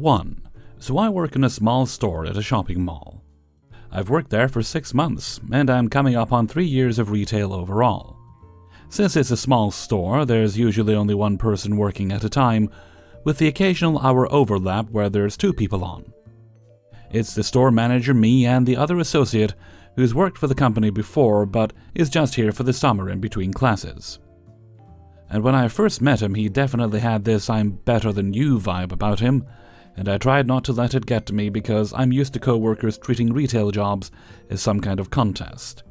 1. So I work in a small store at a shopping mall. I've worked there for 6 months, and I'm coming up on 3 years of retail overall. Since it's a small store, there's usually only one person working at a time, with the occasional hour overlap where there's 2 people on. It's the store manager, me, and the other associate who's worked for the company before but is just here for the summer in between classes. And when I first met him, he definitely had this "I'm better than you" vibe about him, and I tried not to let it get to me because I'm used to co-workers treating retail jobs as some kind of contest.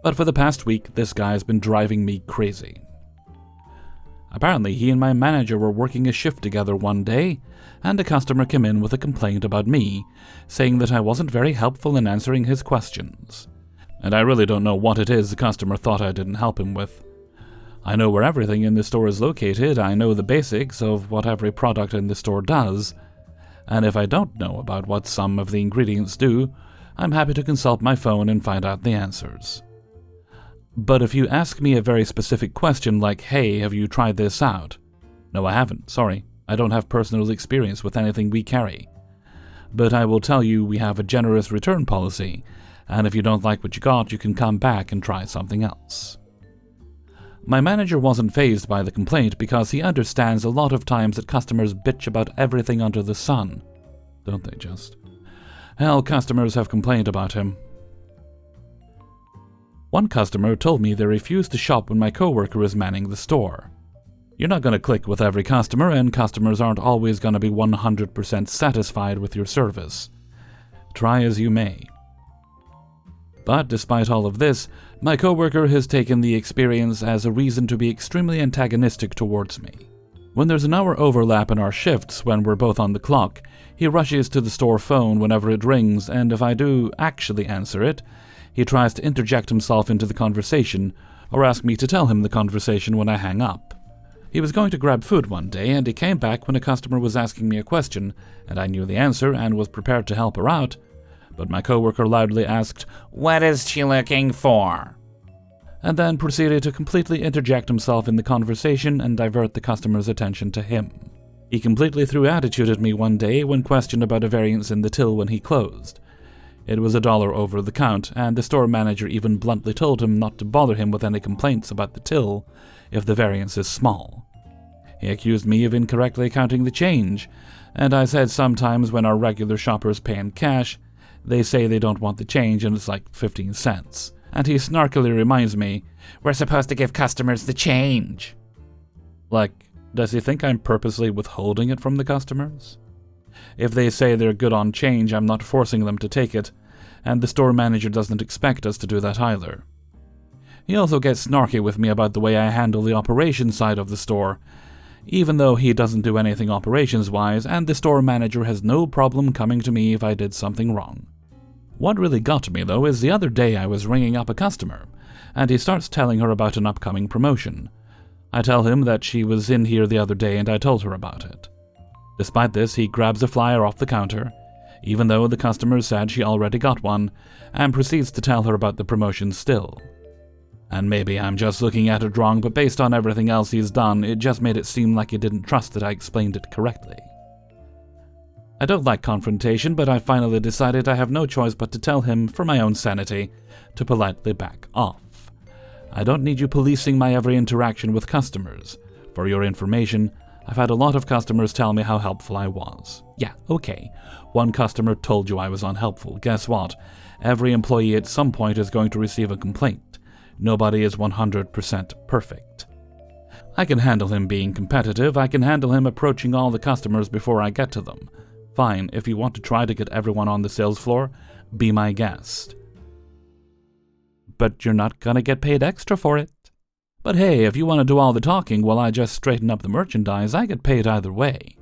But for the past week, this guy's been driving me crazy. Apparently, he and my manager were working a shift together one day, and a customer came in with a complaint about me, saying that I wasn't very helpful in answering his questions. And I really don't know what it is the customer thought I didn't help him with. I know where everything in the store is located, I know the basics of what every product in the store does, and if I don't know about what some of the ingredients do, I'm happy to consult my phone and find out the answers. But if you ask me a very specific question like, "Hey, have you tried this out?" No, I haven't, sorry. I don't have personal experience with anything we carry. But I will tell you we have a generous return policy, and if you don't like what you got, you can come back and try something else. My manager wasn't fazed by the complaint because he understands a lot of times that customers bitch about everything under the sun. Don't they just? Hell, customers have complained about him. One customer told me they refuse to shop when my coworker is manning the store. You're not going to click with every customer, and customers aren't always going to be 100% satisfied with your service. Try as you may. But despite all of this, my coworker has taken the experience as a reason to be extremely antagonistic towards me. When there's an hour overlap in our shifts when we're both on the clock, he rushes to the store phone whenever it rings, and if I do actually answer it, he tries to interject himself into the conversation or ask me to tell him the conversation when I hang up. He was going to grab food one day, and he came back when a customer was asking me a question, and I knew the answer and was prepared to help her out, but my coworker loudly asked, "What is she looking for?" and then proceeded to completely interject himself in the conversation and divert the customer's attention to him. He completely threw attitude at me one day when questioned about a variance in the till when he closed. It was $1 over the count, and the store manager even bluntly told him not to bother him with any complaints about the till if the variance is small. He accused me of incorrectly counting the change, and I said sometimes when our regular shoppers pay in cash, they say they don't want the change and it's like 15 cents. And he snarkily reminds me, "We're supposed to give customers the change." Like, does he think I'm purposely withholding it from the customers? If they say they're good on change, I'm not forcing them to take it, and the store manager doesn't expect us to do that either. He also gets snarky with me about the way I handle the operations side of the store, even though he doesn't do anything operations-wise, and the store manager has no problem coming to me if I did something wrong. What really got me, though, is the other day I was ringing up a customer, and he starts telling her about an upcoming promotion. I tell him that she was in here the other day and I told her about it. Despite this, he grabs a flyer off the counter, even though the customer said she already got one, and proceeds to tell her about the promotion still. And maybe I'm just looking at it wrong, but based on everything else he's done, it just made it seem like he didn't trust that I explained it correctly. I don't like confrontation, but I finally decided I have no choice but to tell him, for my own sanity, to politely back off. I don't need you policing my every interaction with customers. For your information, I've had a lot of customers tell me how helpful I was. Yeah, okay. One customer told you I was unhelpful. Guess what? Every employee at some point is going to receive a complaint. Nobody is 100% perfect. I can handle him being competitive. I can handle him approaching all the customers before I get to them. Fine, if you want to try to get everyone on the sales floor, be my guest. But you're not gonna get paid extra for it. But hey, if you want to do all the talking while I just straighten up the merchandise, I get paid either way.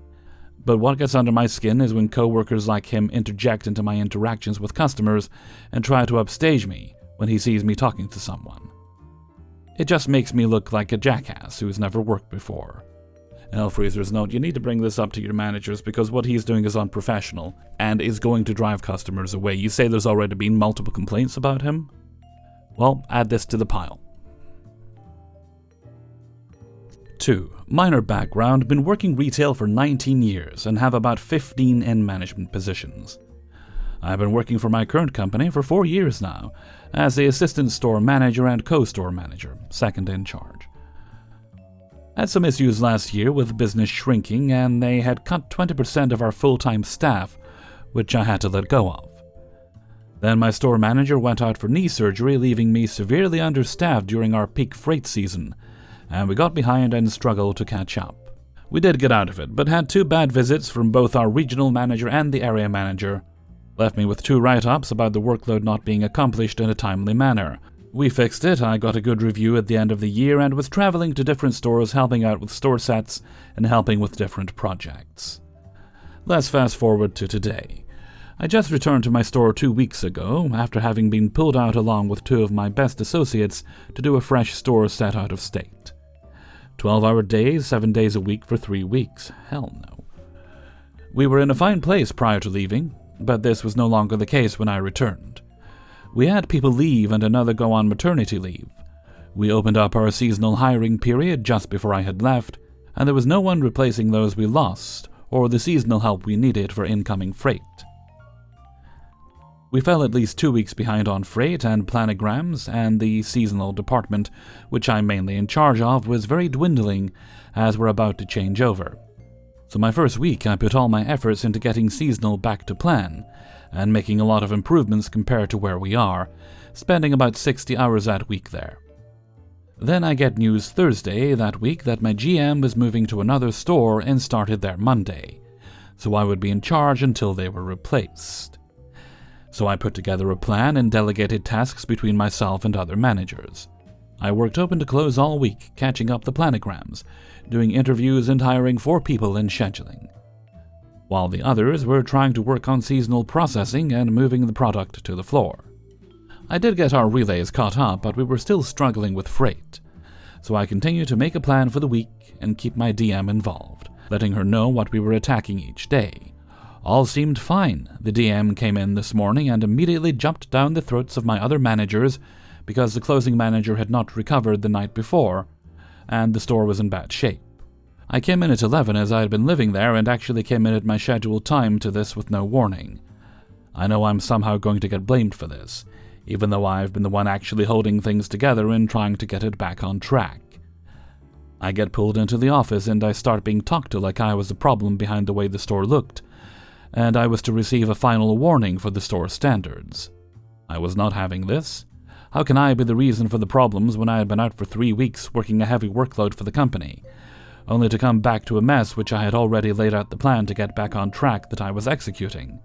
But what gets under my skin is when coworkers like him interject into my interactions with customers and try to upstage me when he sees me talking to someone. It just makes me look like a jackass who's never worked before. Freezer's note, you need to bring this up to your managers because what he's doing is unprofessional and is going to drive customers away. You say there's already been multiple complaints about him? Well, add this to the pile. 2. Minor background, been working retail for 19 years and have about 15 in management positions. I've been working for my current company for 4 years now, as the assistant store manager and co-store manager, second in charge. Had some issues last year with business shrinking, and they had cut 20% of our full-time staff, which I had to let go of. Then my store manager went out for knee surgery, leaving me severely understaffed during our peak freight season, and we got behind and struggled to catch up. We did get out of it, but had 2 bad visits from both our regional manager and the area manager. Left me with 2 write-ups about the workload not being accomplished in a timely manner. We fixed it, I got a good review at the end of the year, and was traveling to different stores helping out with store sets and helping with different projects. Let's fast forward to today. I just returned to my store 2 weeks ago, after having been pulled out along with 2 of my best associates to do a fresh store set out of state. 12-hour days, 7 days a week for 3 weeks. Hell no. We were in a fine place prior to leaving, but this was no longer the case when I returned. We had people leave and another go on maternity leave. We opened up our seasonal hiring period just before I had left, and there was no one replacing those we lost or the seasonal help we needed for incoming freight. We fell at least 2 weeks behind on freight and planograms, and the seasonal department, which I'm mainly in charge of, was very dwindling as we're about to change over. So my first week I put all my efforts into getting seasonal back to plan, and making a lot of improvements compared to where we are, spending about 60 hours that week there. Then I get news Thursday that week that my GM was moving to another store and started there Monday, so I would be in charge until they were replaced. So I put together a plan and delegated tasks between myself and other managers. I worked open to close all week, catching up the planograms, doing interviews and hiring 4 people in scheduling, while the others were trying to work on seasonal processing and moving the product to the floor. I did get our relays caught up, but we were still struggling with freight, so I continued to make a plan for the week and keep my DM involved, letting her know what we were attacking each day. All seemed fine. The DM came in this morning and immediately jumped down the throats of my other managers because the closing manager had not recovered the night before, and the store was in bad shape. I came in at 11 as I had been living there and actually came in at my scheduled time to this with no warning. I know I'm somehow going to get blamed for this, even though I've been the one actually holding things together and trying to get it back on track. I get pulled into the office and I start being talked to like I was the problem behind the way the store looked, and I was to receive a final warning for the store standards. I was not having this. How can I be the reason for the problems when I had been out for 3 weeks working a heavy workload for the company, only to come back to a mess which I had already laid out the plan to get back on track that I was executing?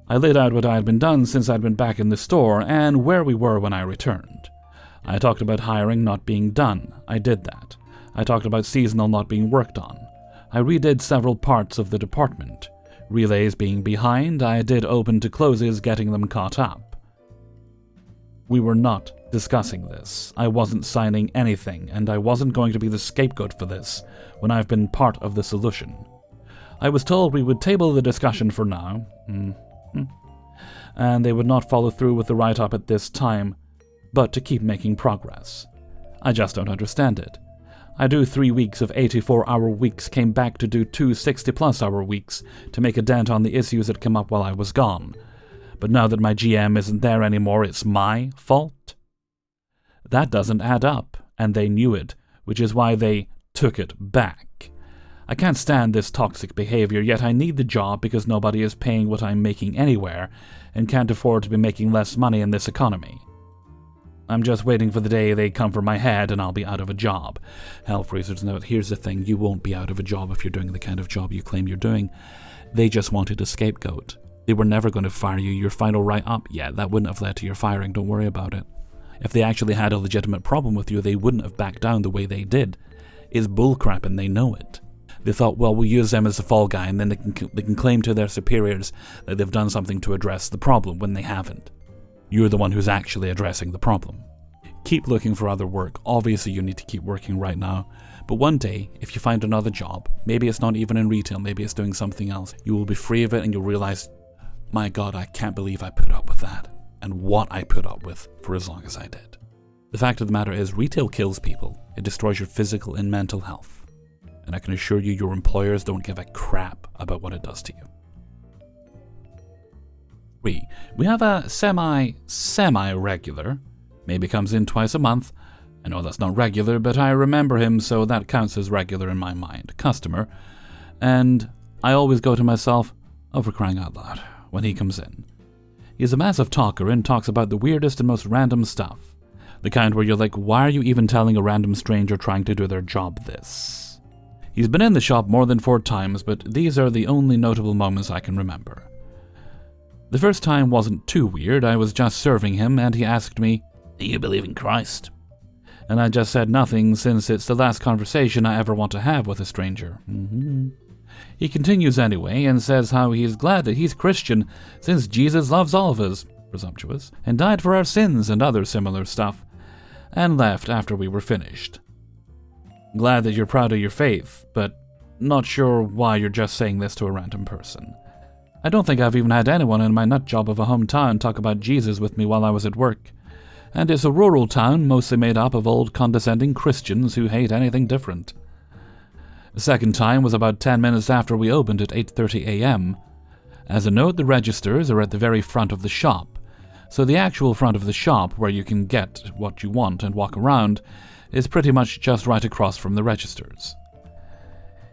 I laid out what I had been done since I'd been back in the store and where we were when I returned. I talked about hiring not being done. I did that. I talked about seasonal not being worked on. I redid several parts of the department. Relays being behind, I did open to closes getting them caught up. We were not discussing this. I wasn't signing anything, and I wasn't going to be the scapegoat for this when I've been part of the solution. I was told we would table the discussion for now, and they would not follow through with the write-up at this time, but to keep making progress. I just don't understand it. I do 3 weeks of 84-hour weeks, came back to do 2 60-plus-hour weeks to make a dent on the issues that came up while I was gone. But now that my GM isn't there anymore, it's my fault? That doesn't add up, and they knew it, which is why they took it back. I can't stand this toxic behavior, yet I need the job because nobody is paying what I'm making anywhere, and can't afford to be making less money in this economy. I'm just waiting for the day they come for my head and I'll be out of a job. Hellfreezer's note, here's the thing, you won't be out of a job if you're doing the kind of job you claim you're doing. They just wanted a scapegoat. They were never going to fire you. Your final write-up, yeah, that wouldn't have led to your firing, don't worry about it. If they actually had a legitimate problem with you, they wouldn't have backed down the way they did. It's bullcrap and they know it. They thought, well, we'll use them as a fall guy and then they can claim to their superiors that they've done something to address the problem when they haven't. You're the one who's actually addressing the problem. Keep looking for other work. Obviously, you need to keep working right now. But one day, if you find another job, maybe it's not even in retail, maybe it's doing something else, you will be free of it and you'll realize, my God, I can't believe I put up with that. And what I put up with for as long as I did. The fact of the matter is, retail kills people. It destroys your physical and mental health. And I can assure you your employers don't give a crap about what it does to you. 3. We have a semi-regular, maybe comes in twice a month. I know that's not regular, but I remember him, so that counts as regular in my mind. Customer. And I always go to myself, oh, for crying out loud, when he comes in. He's a massive talker and talks about the weirdest and most random stuff. The kind where you're like, why are you even telling a random stranger trying to do their job this? He's been in the shop more than 4 times, but these are the only notable moments I can remember. The first time wasn't too weird. I was just serving him and he asked me, do you believe in Christ? And I just said nothing, since it's the last conversation I ever want to have with a stranger. He continues anyway and says how he's glad that he's Christian since Jesus loves all of us, presumptuous, and died for our sins and other similar stuff, and left after we were finished. Glad that you're proud of your faith, but not sure why you're just saying this to a random person. I don't think I've even had anyone in my nut job of a hometown talk about Jesus with me while I was at work. And it's a rural town mostly made up of old condescending Christians who hate anything different. The second time was about 10 minutes after we opened at 8:30 a.m. As a note, the registers are at the very front of the shop, so the actual front of the shop where you can get what you want and walk around is pretty much just right across from the registers.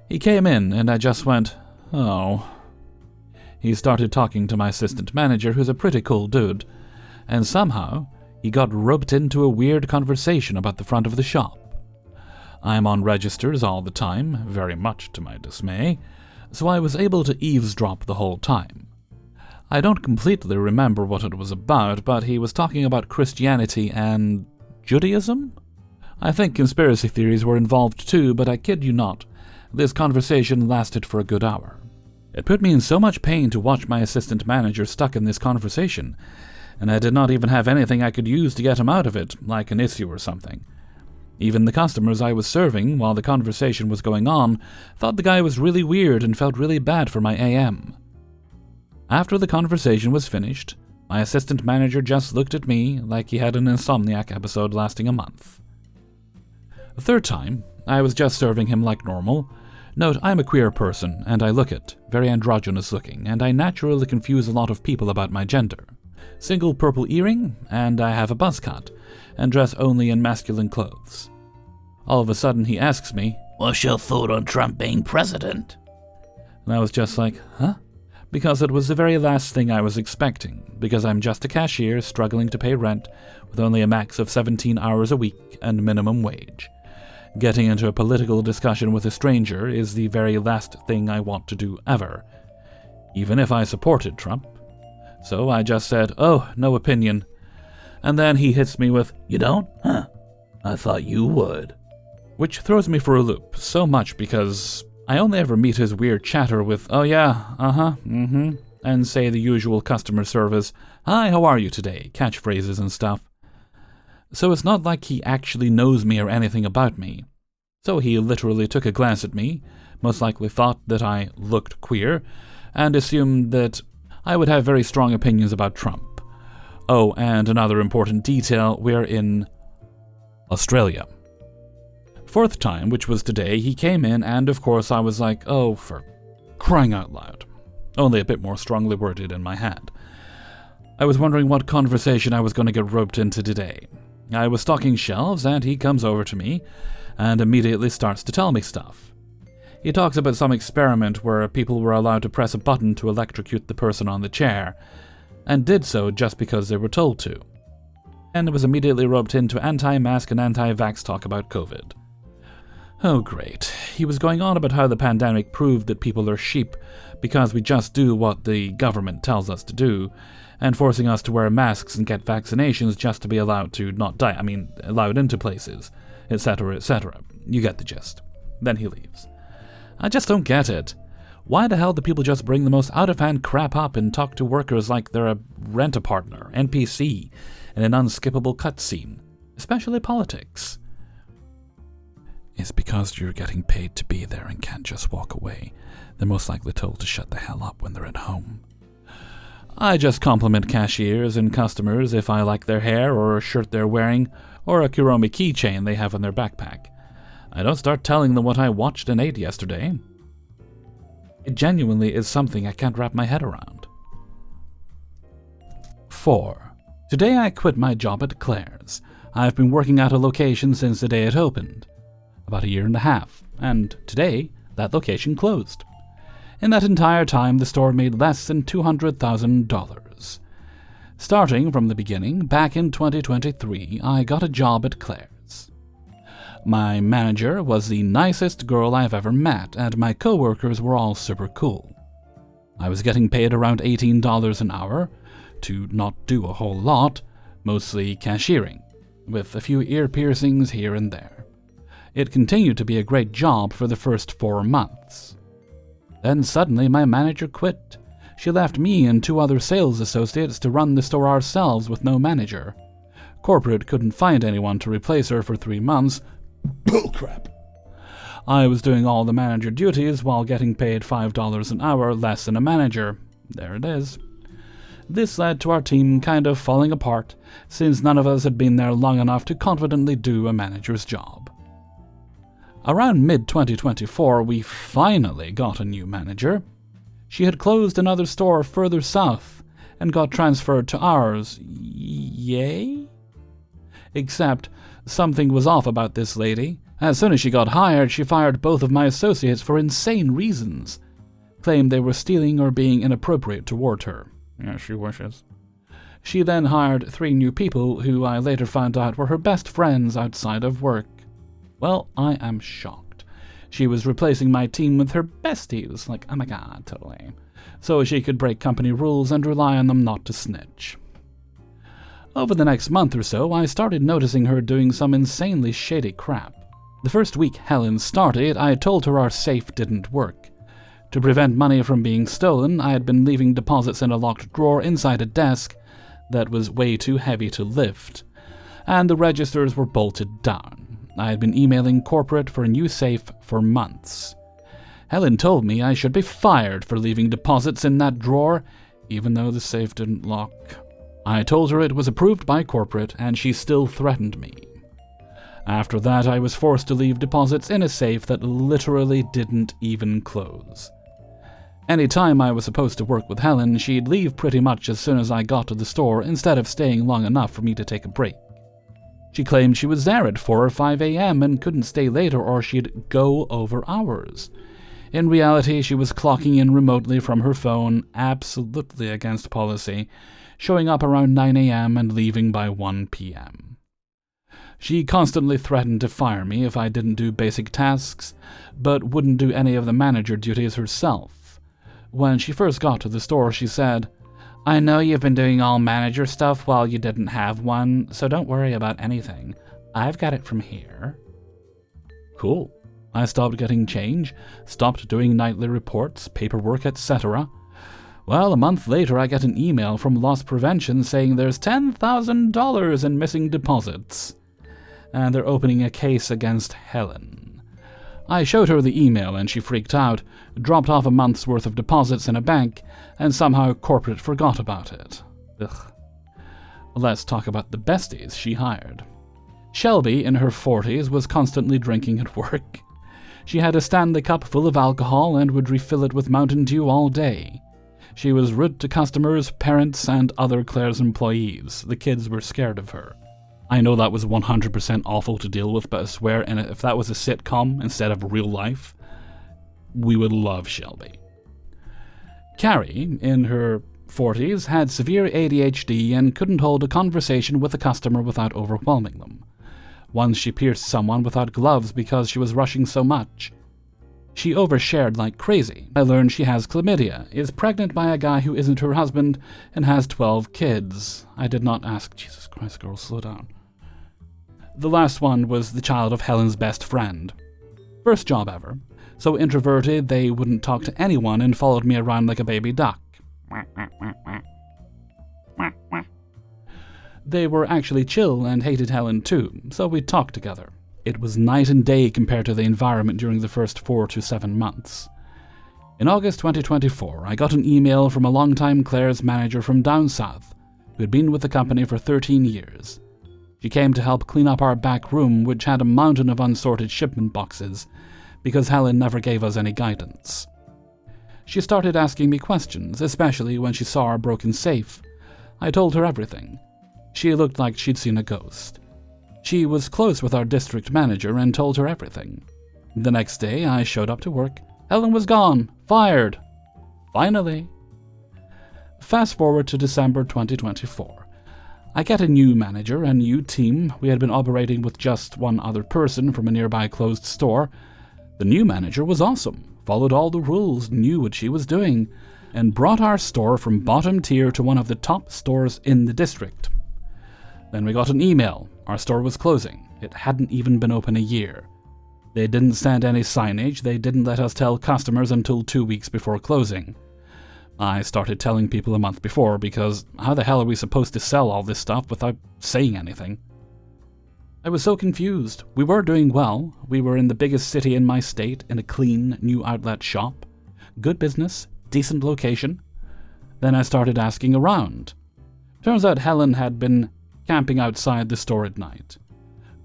He came in and I just went, oh. He started talking to my assistant manager, who's a pretty cool dude, and somehow he got roped into a weird conversation about the front of the shop. I'm on registers all the time, very much to my dismay, so I was able to eavesdrop the whole time. I don't completely remember what it was about, but he was talking about Christianity and Judaism? I think conspiracy theories were involved too, but I kid you not, this conversation lasted for a good hour. It put me in so much pain to watch my assistant manager stuck in this conversation, and I did not even have anything I could use to get him out of it, like an issue or something. Even the customers I was serving while the conversation was going on thought the guy was really weird and felt really bad for my AM. After the conversation was finished, my assistant manager just looked at me like he had an insomniac episode lasting a month. The third time, I was just serving him like normal. Note, I'm a queer person, and I look it, very androgynous looking, and I naturally confuse a lot of people about my gender. Single purple earring, and I have a buzz cut, and dress only in masculine clothes. All of a sudden he asks me, what's your thought on Trump being president? And I was just like, huh? Because it was the very last thing I was expecting, because I'm just a cashier struggling to pay rent with only a max of 17 hours a week and minimum wage. Getting into a political discussion with a stranger is the very last thing I want to do ever, even if I supported Trump. So I just said, oh, no opinion. And then he hits me with, you don't? Huh. I thought you would. Which throws me for a loop, so much because I only ever meet his weird chatter with, oh yeah, and say the usual customer service, hi, how are you today, catchphrases and stuff. So it's not like he actually knows me or anything about me. So he literally took a glance at me, most likely thought that I looked queer, and assumed that I would have very strong opinions about Trump. Oh, and another important detail, we're in Australia. Fourth time, which was today, he came in and of course I was like, oh, for crying out loud. Only a bit more strongly worded in my head. I was wondering what conversation I was going to get roped into today. I was stocking shelves and he comes over to me and immediately starts to tell me stuff. He talks about some experiment where people were allowed to press a button to electrocute the person on the chair, and did so just because they were told to. And was immediately roped into anti-mask and anti-vax talk about COVID. Oh great, he was going on about how the pandemic proved that people are sheep because we just do what the government tells us to do, and forcing us to wear masks and get vaccinations just to be allowed to not die, allowed into places, etc., etc. You get the gist. Then he leaves. I just don't get it. Why the hell do people just bring the most out-of-hand crap up and talk to workers like they're a rent-a-partner, NPC, in an unskippable cutscene, especially politics? It's because you're getting paid to be there and can't just walk away. They're most likely told to shut the hell up when they're at home. I just compliment cashiers and customers if I like their hair or a shirt they're wearing or a Kuromi keychain they have in their backpack. I don't start telling them what I watched and ate yesterday. It genuinely is something I can't wrap my head around. 4. Today I quit my job at Claire's. I've been working at a location since the day it opened, about 1.5 years, and today that location closed. In that entire time, the store made less than $200,000. Starting from the beginning, back in 2023, I got a job at Claire's. My manager was the nicest girl I've ever met, and my coworkers were all super cool. I was getting paid around $18 an hour to not do a whole lot, mostly cashiering, with a few ear piercings here and there. It continued to be a great job for the first 4 months. Then suddenly my manager quit. She left me and 2 other sales associates to run the store ourselves with no manager. Corporate couldn't find anyone to replace her for 3 months. Bullcrap. I was doing all the manager duties while getting paid $5 an hour less than a manager. There it is. This led to our team kind of falling apart, since none of us had been there long enough to confidently do a manager's job. Around mid-2024, we finally got a new manager. She had closed another store further south and got transferred to ours. Yay? Except, something was off about this lady. As soon as she got hired, she fired both of my associates for insane reasons. Claimed they were stealing or being inappropriate toward her. Yeah, she wishes. She then hired 3 new people who I later found out were her best friends outside of work. Well, I am shocked. She was replacing my team with her besties, like, oh my god, totally, so she could break company rules and rely on them not to snitch. Over the next month or so, I started noticing her doing some insanely shady crap. The first week Helen started, I told her our safe didn't work. To prevent money from being stolen, I had been leaving deposits in a locked drawer inside a desk that was way too heavy to lift, and the registers were bolted down. I had been emailing corporate for a new safe for months. Helen told me I should be fired for leaving deposits in that drawer, even though the safe didn't lock. I told her it was approved by corporate, and she still threatened me. After that, I was forced to leave deposits in a safe that literally didn't even close. Any time I was supposed to work with Helen, she'd leave pretty much as soon as I got to the store instead of staying long enough for me to take a break. She claimed she was there at 4 or 5 a.m. and couldn't stay later or she'd go over hours. In reality, she was clocking in remotely from her phone, absolutely against policy, showing up around 9 a.m. and leaving by 1 p.m. She constantly threatened to fire me if I didn't do basic tasks, but wouldn't do any of the manager duties herself. When she first got to the store, she said, "I know you've been doing all manager stuff while you didn't have one, so don't worry about anything. I've got it from here." Cool. I stopped getting change, stopped doing nightly reports, paperwork, etc. Well, a month later I get an email from Loss Prevention saying there's $10,000 in missing deposits, and they're opening a case against Helen. I showed her the email and she freaked out, dropped off a month's worth of deposits in a bank, and somehow corporate forgot about it. Ugh. Let's talk about the besties she hired. Shelby, in her 40s, was constantly drinking at work. She had a Stanley Cup full of alcohol and would refill it with Mountain Dew all day. She was rude to customers, parents, and other Claire's employees. The kids were scared of her. I know that was 100% awful to deal with, but I swear, and if that was a sitcom instead of real life, we would love Shelby. Carrie, in her 40s, had severe ADHD and couldn't hold a conversation with a customer without overwhelming them. Once she pierced someone without gloves because she was rushing so much. She overshared like crazy. I learned she has chlamydia, is pregnant by a guy who isn't her husband, and has 12 kids. I did not ask. Jesus Christ, girl, slow down. The last one was the child of Helen's best friend. First job ever. So introverted they wouldn't talk to anyone and followed me around like a baby duck. They were actually chill and hated Helen too, so we talked together. It was night and day compared to the environment during the first 4 to 7 months. In August 2024, I got an email from a longtime Claire's manager from down south, who had been with the company for 13 years. She came to help clean up our back room, which had a mountain of unsorted shipment boxes, because Helen never gave us any guidance. She started asking me questions, especially when she saw our broken safe. I told her everything. She looked like she'd seen a ghost. She was close with our district manager and told her everything. The next day, I showed up to work. Helen was gone. Fired. Finally. Fast forward to December 2024. I get a new manager, a new team. We had been operating with just one other person from a nearby closed store. The new manager was awesome, followed all the rules, knew what she was doing, and brought our store from bottom tier to one of the top stores in the district. Then we got an email. Our store was closing. It hadn't even been open a year. They didn't send any signage. They didn't let us tell customers until 2 weeks before closing. I started telling people a month before, because how the hell are we supposed to sell all this stuff without saying anything? I was so confused. We were doing well. We were in the biggest city in my state, in a clean, new outlet shop. Good business, decent location. Then I started asking around. Turns out Helen had been camping outside the store at night,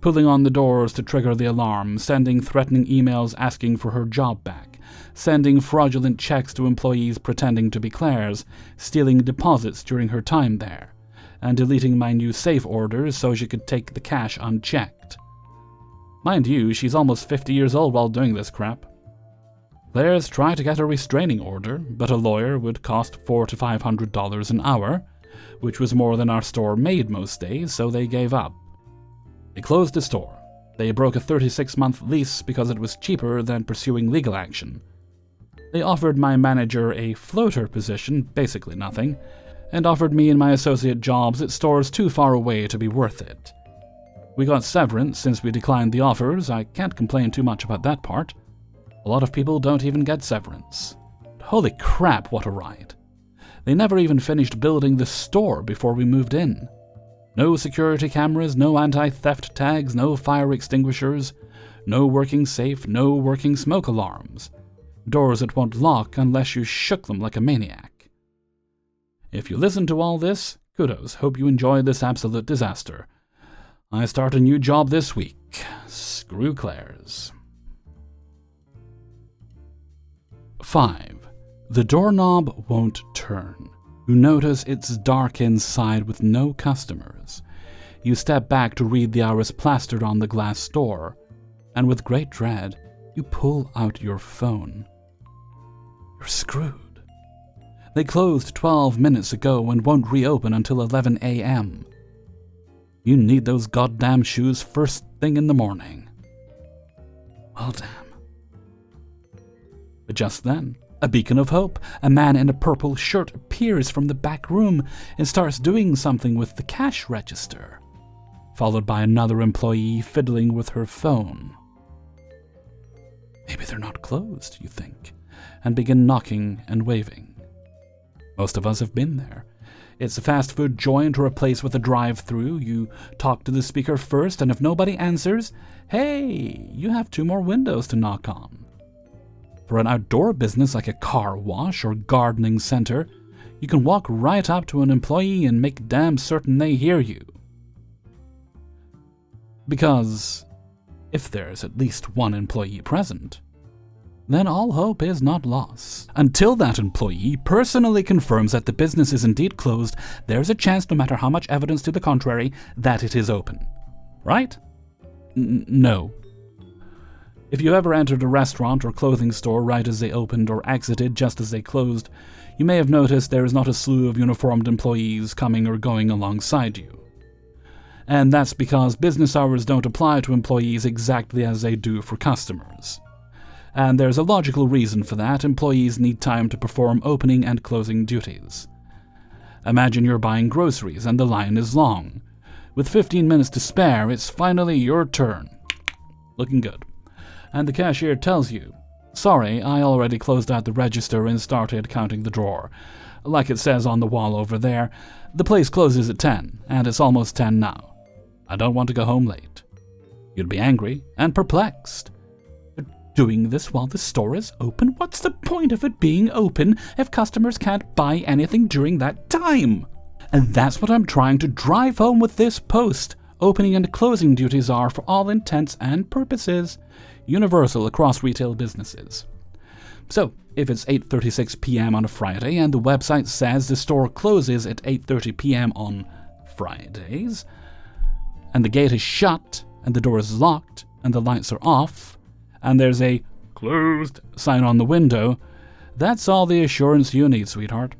pulling on the doors to trigger the alarm, sending threatening emails asking for her job back, sending fraudulent checks to employees pretending to be Claire's, stealing deposits during her time there, and deleting my new safe orders so she could take the cash unchecked. Mind you, she's almost 50 years old while doing this crap. Claire's tried to get a restraining order, but a lawyer would cost $400 to $500 an hour, which was more than our store made most days, so they gave up. They closed the store. They broke a 36-month lease because it was cheaper than pursuing legal action. They offered my manager a floater position, basically nothing, and offered me and my associate jobs at stores too far away to be worth it. We got severance since we declined the offers. I can't complain too much about that part. A lot of people don't even get severance. Holy crap, what a ride. They never even finished building the store before we moved in. No security cameras, no anti-theft tags, no fire extinguishers, no working safe, no working smoke alarms. Doors that won't lock unless you shook them like a maniac. If you listen to all this, kudos. Hope you enjoy this absolute disaster. I start a new job this week. Screw Claire's. 5. The doorknob won't turn. You notice it's dark inside with no customers. You step back to read the hours plastered on the glass door, and with great dread, you pull out your phone. You're screwed. They closed 12 minutes ago and won't reopen until 11 a.m. You need those goddamn shoes first thing in the morning. Well, damn. But just then, a beacon of hope, a man in a purple shirt appears from the back room and starts doing something with the cash register, followed by another employee fiddling with her phone. Maybe they're not closed, you think, and begin knocking and waving. Most of us have been there. It's a fast food joint or a place with a drive-thru. You talk to the speaker first, and if nobody answers, hey, you have 2 more windows to knock on. For an outdoor business like a car wash or gardening center, you can walk right up to an employee and make damn certain they hear you. Because if there's at least one employee present, then all hope is not lost. Until that employee personally confirms that the business is indeed closed, there's a chance, no matter how much evidence to the contrary, that it is open. Right? No. If you ever entered a restaurant or clothing store right as they opened or exited just as they closed, you may have noticed there is not a slew of uniformed employees coming or going alongside you. And that's because business hours don't apply to employees exactly as they do for customers. And there's a logical reason for that. Employees need time to perform opening and closing duties. Imagine you're buying groceries and the line is long. With 15 minutes to spare, it's finally your turn. Looking good. And the cashier tells you, sorry, I already closed out the register and started counting the drawer. Like it says on the wall over there, the place closes at 10, and it's almost 10 now. I don't want to go home late. You'd be angry and perplexed. They're doing this while the store is open? What's the point of it being open if customers can't buy anything during that time? And that's what I'm trying to drive home with this post. Opening and closing duties are, for all intents and purposes, universal across retail businesses. So, if it's 8:36 p.m. on a Friday and the website says the store closes at 8:30 p.m. on Fridays, and the gate is shut, and the door is locked, and the lights are off, and there's a closed sign on the window, that's all the assurance you need, sweetheart.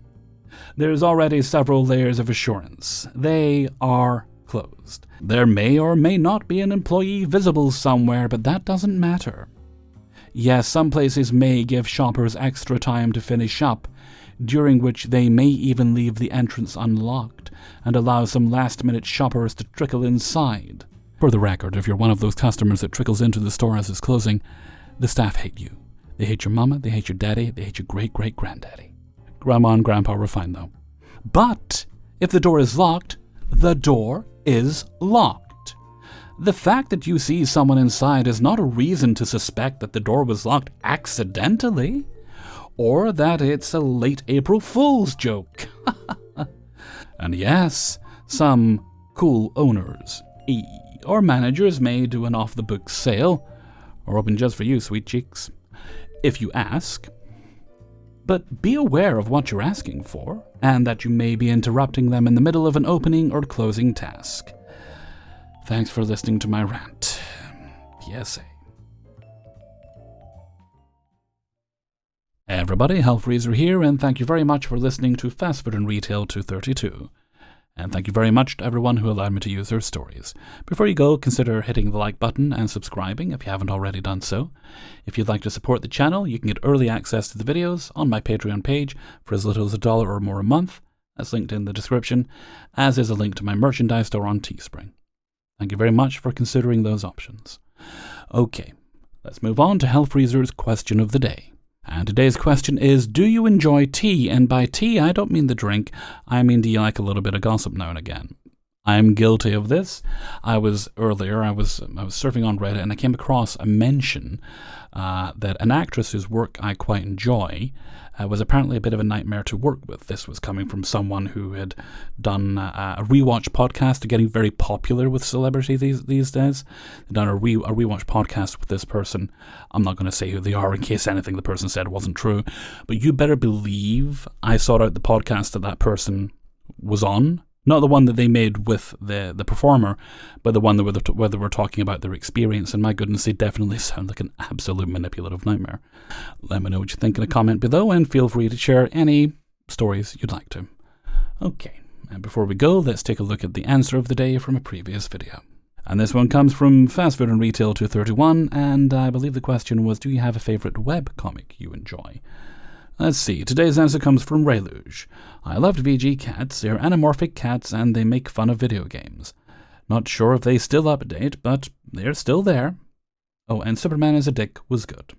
There's already several layers of assurance. They are closed. There may or may not be an employee visible somewhere, but that doesn't matter. Yes, some places may give shoppers extra time to finish up, during which they may even leave the entrance unlocked and allow some last-minute shoppers to trickle inside. For the record, if you're one of those customers that trickles into the store as it's closing, the staff hate you. They hate your mama, they hate your daddy, they hate your great-great-granddaddy. Grandma and Grandpa were fine, though. But if the door is locked, the door is locked. The fact that you see someone inside is not a reason to suspect that the door was locked accidentally, or that it's a late April Fool's joke. And yes, some cool owners or managers may do an off-the-books sale, or open just for you, sweet cheeks, if you ask. But be aware of what you're asking for, and that you may be interrupting them in the middle of an opening or closing task. Thanks for listening to my rant. PSA. Hey everybody, Hellfreezer here, and thank you very much for listening to Fast Food and Retail 232. And thank you very much to everyone who allowed me to use their stories. Before you go, consider hitting the like button and subscribing if you haven't already done so. If you'd like to support the channel, you can get early access to the videos on my Patreon page for as little as $1 or more a month. That's linked in the description, as is a link to my merchandise store on Teespring. Thank you very much for considering those options. Okay, let's move on to Hellfreezer's question of the day. And today's question is, do you enjoy tea? And by tea, I don't mean the drink. I mean, do you like a little bit of gossip now and again? I'm guilty of this. I was surfing on Reddit and I came across a mention that an actress whose work I quite enjoy was apparently a bit of a nightmare to work with. This was coming from someone who had done a rewatch podcast, getting very popular with celebrities these days. They'd done a rewatch podcast with this person. I'm not going to say who they are in case anything the person said wasn't true, but you better believe I sought out the podcast that person was on. Not the one that they made with the performer, but the one where they were talking about their experience. And my goodness, they definitely sound like an absolute manipulative nightmare. Let me know what you think in a comment below, and feel free to share any stories you'd like to. Okay, and before we go, let's take a look at the answer of the day from a previous video. And this one comes from Fast Food and Retail 231, and I believe the question was, do you have a favorite web comic you enjoy? Let's see, today's answer comes from Rayluge. I loved VG Cats. They're anamorphic cats and they make fun of video games. Not sure if they still update, but they're still there. Oh, and Superman is a Dick was good.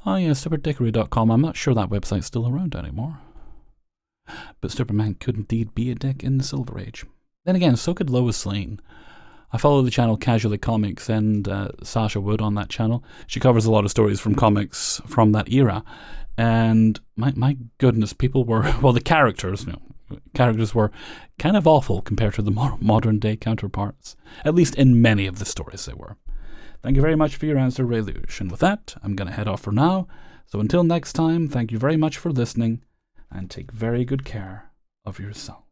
Oh yeah, superdickery.com. I'm not sure that website's still around anymore. But Superman could indeed be a dick in the Silver Age. Then again, so could Lois Lane. I follow the channel Casually Comics and Sasha Wood on that channel. She covers a lot of stories from comics from that era. And my goodness, people were, well, the characters were kind of awful compared to the modern day counterparts. At least in many of the stories they were. Thank you very much for your answer, Rayluge. And with that, I'm going to head off for now. So until next time, thank you very much for listening, and take very good care of yourself.